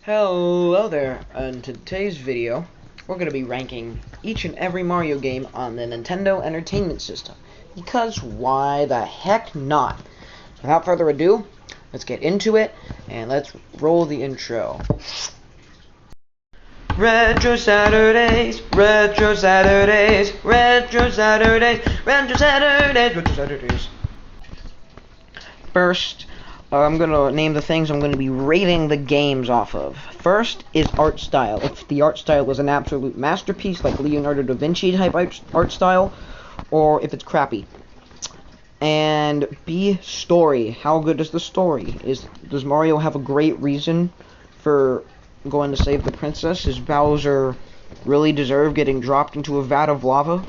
Hello there. In today's video, we're going to be ranking each and every Mario game on the Nintendo Entertainment System. Because why the heck not? Without further ado, let's get into it, and let's roll the intro. Retro Saturdays, Retro Saturdays, Retro Saturdays, Retro Saturdays, Retro Saturdays. First, I'm going to name the things I'm going to be rating the games off of. First is art style. If the art style is an absolute masterpiece, like Leonardo da Vinci type art style, or if it's crappy. And B, story. How good is the story? Does Mario have a great reason for going to save the princess? Does Bowser really deserve getting dropped into a vat of lava?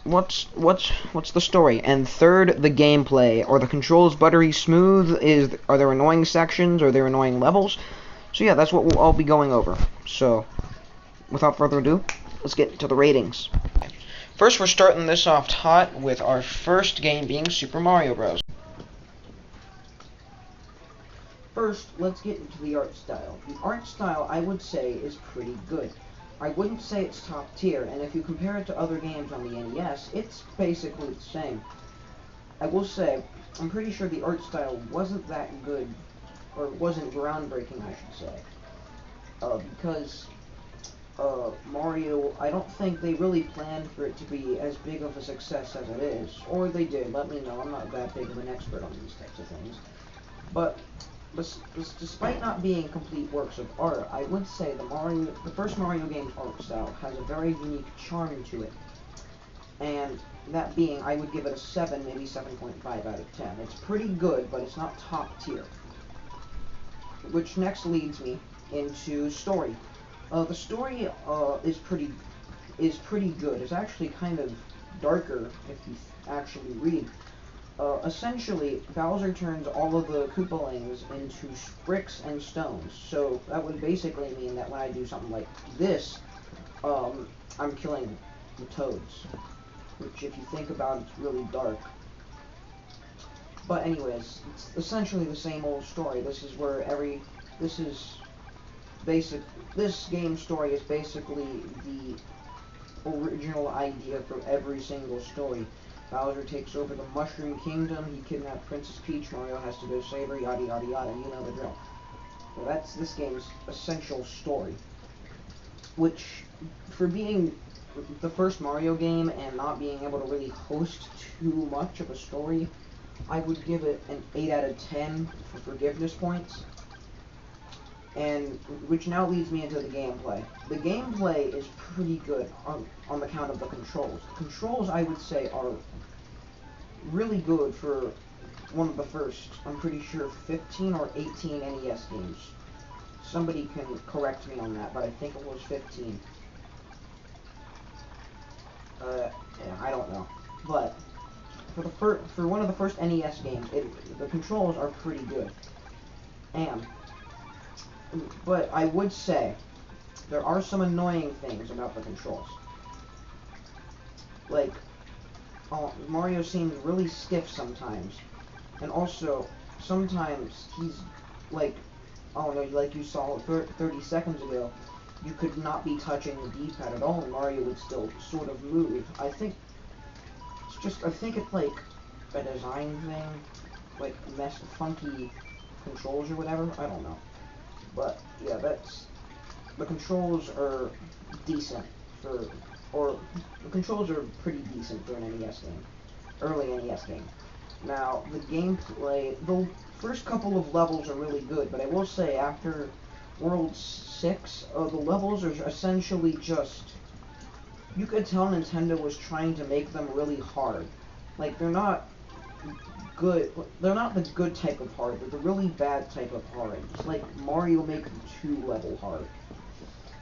What's the story? And third, the gameplay. Are the controls buttery smooth? Are there annoying sections? Are there annoying levels? So yeah, that's what we'll all be going over. So, without further ado, let's get into the ratings. First, we're starting this off hot with our first game being Super Mario Bros. First, let's get into the art style. The art style, I would say, is pretty good. I wouldn't say it's top tier, and if you compare it to other games on the NES, it's basically the same. I will say, I'm pretty sure the art style wasn't that good, or wasn't groundbreaking, I should say. Because Mario, I don't think they really planned for it to be as big of a success as it is. Or they did, let me know, I'm not that big of an expert on these types of things. But despite not being complete works of art, I would say the first Mario game's art style has a very unique charm to it. And that being, I would give it a 7, maybe 7.5 out of 10. It's pretty good, but it's not top tier. Which next leads me into story. The story is pretty good. It's actually kind of darker if you actually read. Essentially, Bowser turns all of the Koopalings into bricks and stones. So that would basically mean that when I do something like this, I'm killing the Toads. Which, if you think about it, it's really dark. But anyways, it's essentially the same old story. This game's story is basically the original idea for every single story. Bowser takes over the Mushroom Kingdom, he kidnapped Princess Peach, Mario has to go save her, yada yada yada, you know the drill. Well, that's this game's essential story. Which, for being the first Mario game and not being able to really host too much of a story, I would give it an 8 out of 10 for forgiveness points. And which now leads me into the gameplay. The gameplay is pretty good on the count of the controls. The controls, I would say, are really good for one of the first, I'm pretty sure, 15 or 18 NES games. Somebody can correct me on that, but I think it was 15. Yeah, I don't know. But for one of the first NES games, the controls are pretty good. But I would say there are some annoying things about the controls. Like, Mario seems really stiff sometimes. And also, sometimes he's, like, oh no, like you saw 30 seconds ago, you could not be touching the D-pad at all, and Mario would still sort of move. I think it's like a design thing, like funky controls or whatever, I don't know. But, yeah, the controls are decent the controls are pretty decent for an NES game, early NES game. Now, the gameplay, the first couple of levels are really good, but I will say after World 6, the levels are essentially just, you could tell Nintendo was trying to make them really hard. Like, they're not the good type of hard, they're the really bad type of hard. It's like Mario Maker 2 level hard.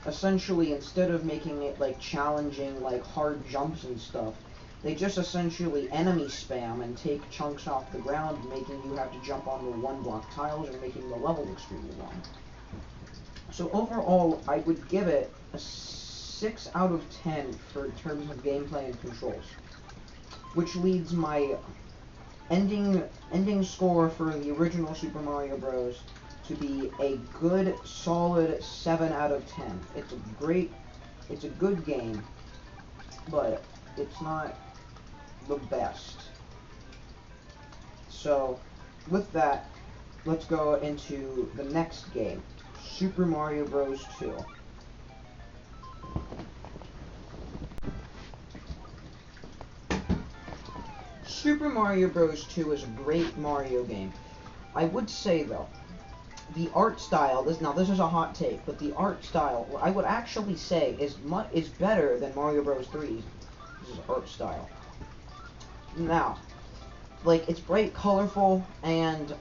Essentially, instead of making it, like, challenging, like, hard jumps and stuff, they just essentially enemy spam and take chunks off the ground, making you have to jump on the one-block tiles or making the level extremely long. So overall, I would give it a 6 out of 10 for terms of gameplay and controls. Which leads my ending score for the original Super Mario Bros. to be a good, solid 7 out of 10. It's a good game, but it's not the best. So, with that, let's go into the next game, Super Mario Bros. 2. Super Mario Bros. 2 is a great Mario game. I would say, though, the art style, this is a hot take, but the art style, I would actually say, is better than Mario Bros. 3's art style. Now, like, it's bright, colorful, and,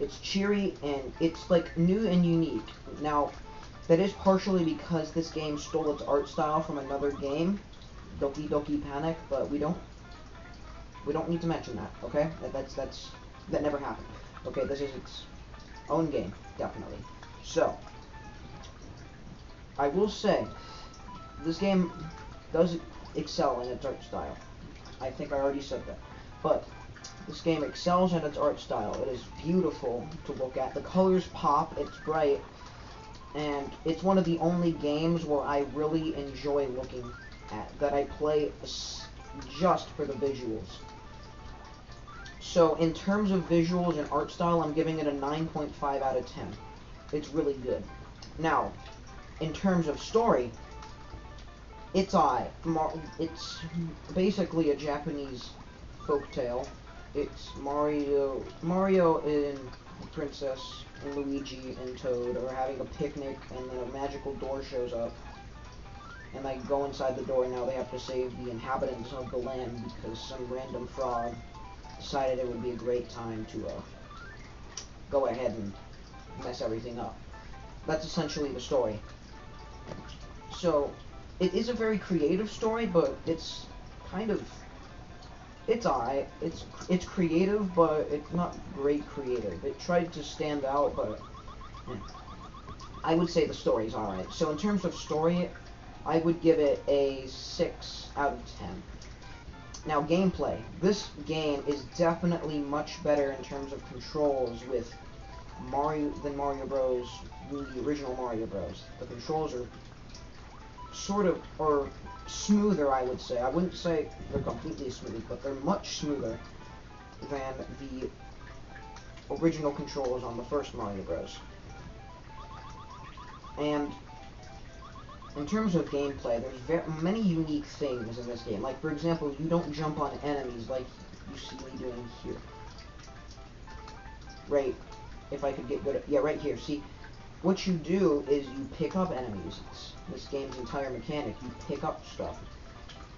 it's cheery, and it's, like, new and unique. Now, that is partially because this game stole its art style from another game, Doki Doki Panic, but we don't need to mention that, okay? That never happened. Okay, this is its own game, definitely. So, I will say, this game does excel in its art style. I think I already said that. But, this game excels in its art style. It is beautiful to look at. The colors pop, it's bright, and it's one of the only games where I really enjoy looking at, that I play just for the visuals. So, in terms of visuals and art style, I'm giving it a 9.5 out of 10. It's really good. Now, in terms of story, it's basically a Japanese folktale. It's Mario and Princess and Luigi and Toad are having a picnic, and then a magical door shows up. And they go inside the door, and now they have to save the inhabitants of the land because some random frog decided it would be a great time to go ahead and mess everything up. That's essentially the story. So, it is a very creative story, but it's kind of... It's alright. It's creative, but it's not great creative. It tried to stand out, but... I would say the story's alright. So in terms of story, I would give it a 6 out of 10. Now, gameplay. This game is definitely much better in terms of controls with Mario than Mario Bros. The original Mario Bros. The controls are or smoother, I would say. I wouldn't say they're completely smooth, but they're much smoother than the original controls on the first Mario Bros. And in terms of gameplay, there's many unique things in this game. Like, for example, you don't jump on enemies like you see me doing here. Right, if I could get good at... Yeah, right here, see? What you do is you pick up enemies. It's this game's entire mechanic. You pick up stuff.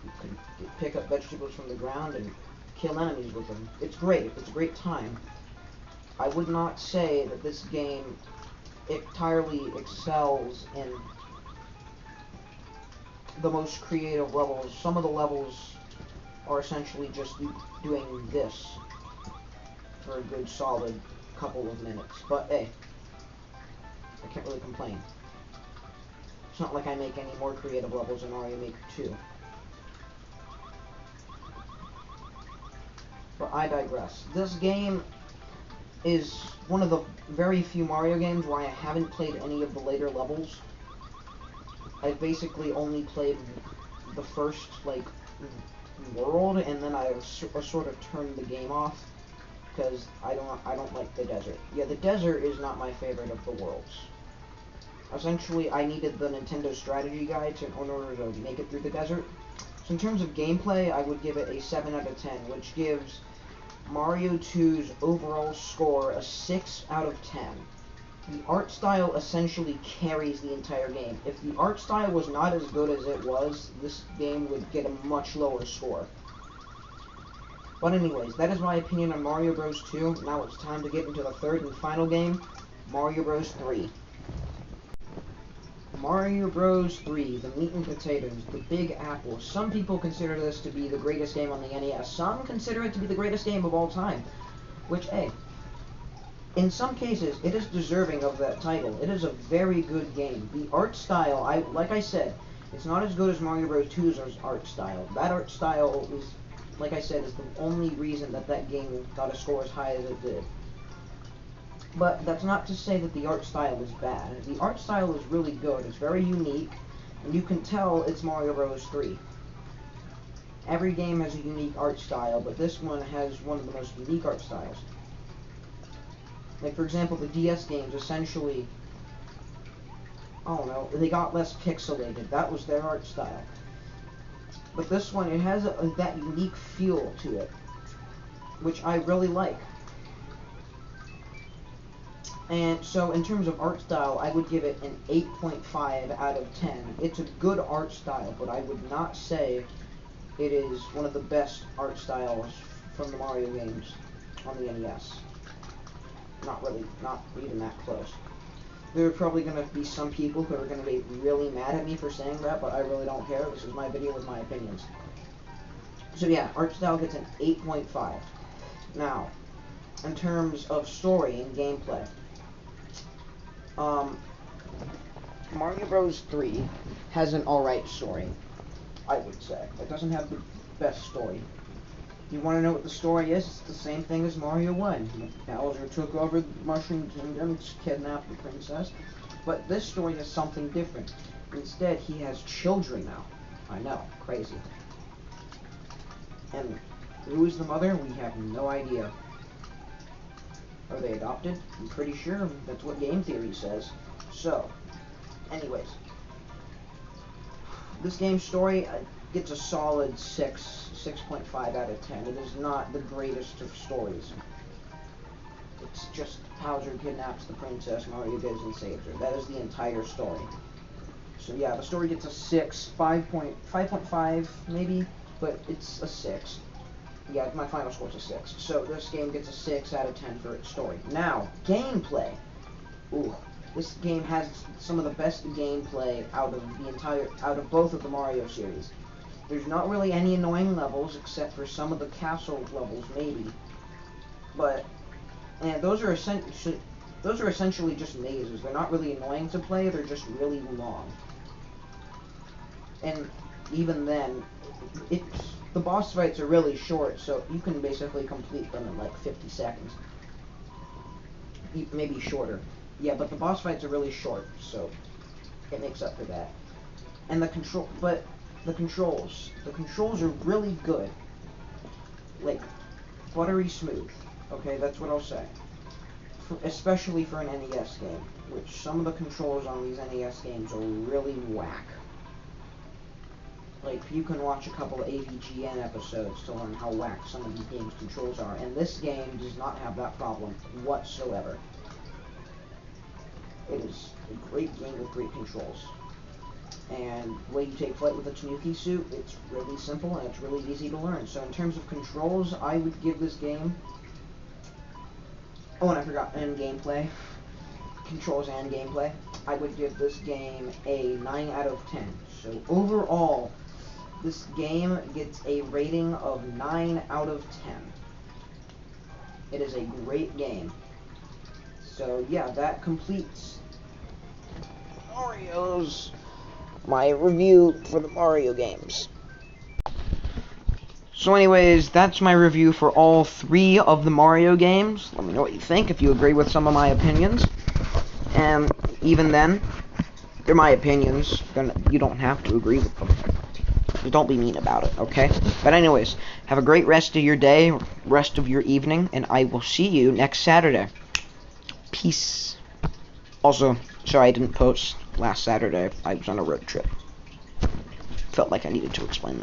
You can pick up vegetables from the ground and kill enemies with them. It's great. It's a great time. I would not say that this game entirely excels in the most creative levels. Some of the levels are essentially just doing this for a good solid couple of minutes. But hey, I can't really complain. It's not like I make any more creative levels in Mario Maker 2. But I digress. This game is one of the very few Mario games where I haven't played any of the later levels. I've basically only played the first, like, world, and then I sort of turned the game off because I don't like the desert. Yeah, the desert is not my favorite of the worlds. Essentially, I needed the Nintendo strategy guide in order to make it through the desert. So in terms of gameplay, I would give it a 7 out of 10, which gives Mario 2's overall score a 6 out of 10. The art style essentially carries the entire game. If the art style was not as good as it was, this game would get a much lower score. But anyways, that is my opinion on Mario Bros. 2. Now it's time to get into the third and final game, Mario Bros. 3. Mario Bros. 3, the meat and potatoes, the big apple. Some people consider this to be the greatest game on the NES. Some consider it to be the greatest game of all time. Which, hey, in some cases, it is deserving of that title. It is a very good game. The art style, like I said, it's not as good as Mario Bros. 2's art style. That art style is, like I said, is the only reason that game got a score as high as it did. But that's not to say that the art style is bad. The art style is really good. It's very unique, and you can tell it's Mario Bros. 3. Every game has a unique art style, but this one has one of the most unique art styles. Like, for example, the DS games essentially, I don't know, they got less pixelated. That was their art style. But this one, it has that unique feel to it, which I really like. And so, in terms of art style, I would give it an 8.5 out of 10. It's a good art style, but I would not say it is one of the best art styles from the Mario games on the NES. Not really, not even that close. There are probably going to be some people who are going to be really mad at me for saying that, but I really don't care. This is my video with my opinions. So yeah, art style gets an 8.5. Now, in terms of story and gameplay, Mario Bros. 3 has an alright story, I would say. It doesn't have the best story. You want to know what the story is? It's the same thing as Mario 1. Bowser took over the Mushroom Kingdom, kidnapped the princess. But this story has something different. Instead, he has children now. I know, crazy. And who is the mother? We have no idea. Are they adopted? I'm pretty sure that's what game theory says. So, anyways, this game's story gets a solid 6.5 out of 10. It is not the greatest of stories. It's just Bowser kidnaps the princess, Mario goes and saves her. That is the entire story. So yeah, the story gets a 6, 5.5 maybe, but it's a 6. Yeah, my final score is a 6. So this game gets a 6 out of 10 for its story. Now, gameplay. Ooh, this game has some of the best gameplay out of both of the Mario series. There's not really any annoying levels except for some of the castle levels, maybe. But those are essentially just mazes. They're not really annoying to play. They're just really long. And even then, the boss fights are really short, so you can basically complete them in like 50 seconds. Maybe shorter. Yeah, but the boss fights are really short, so it makes up for that. And the controls are really good. Like, buttery smooth. Okay, that's what I'll say. Especially for an NES game, which some of the controls on these NES games are really whack. Like, you can watch a couple of AVGN episodes to learn how whack some of these games' controls are, and this game does not have that problem whatsoever. It is a great game with great controls. And the way you take flight with a Tanuki suit, it's really simple and it's really easy to learn. So in terms of controls, I would give this game... Oh, and I forgot, and gameplay. Controls and gameplay. I would give this game a 9 out of 10. So overall, this game gets a rating of 9 out of 10. It is a great game. So yeah, that completes my review for the Mario games. So anyways, that's my review for all 3 of the Mario games. Let me know what you think, if you agree with some of my opinions. And even then, they're my opinions. You don't have to agree with them. Just don't be mean about it, okay? But anyways, have a great rest of your day, rest of your evening, and I will see you next Saturday. Peace. Also, sorry I didn't post last Saturday. I was on a road trip. Felt like I needed to explain that.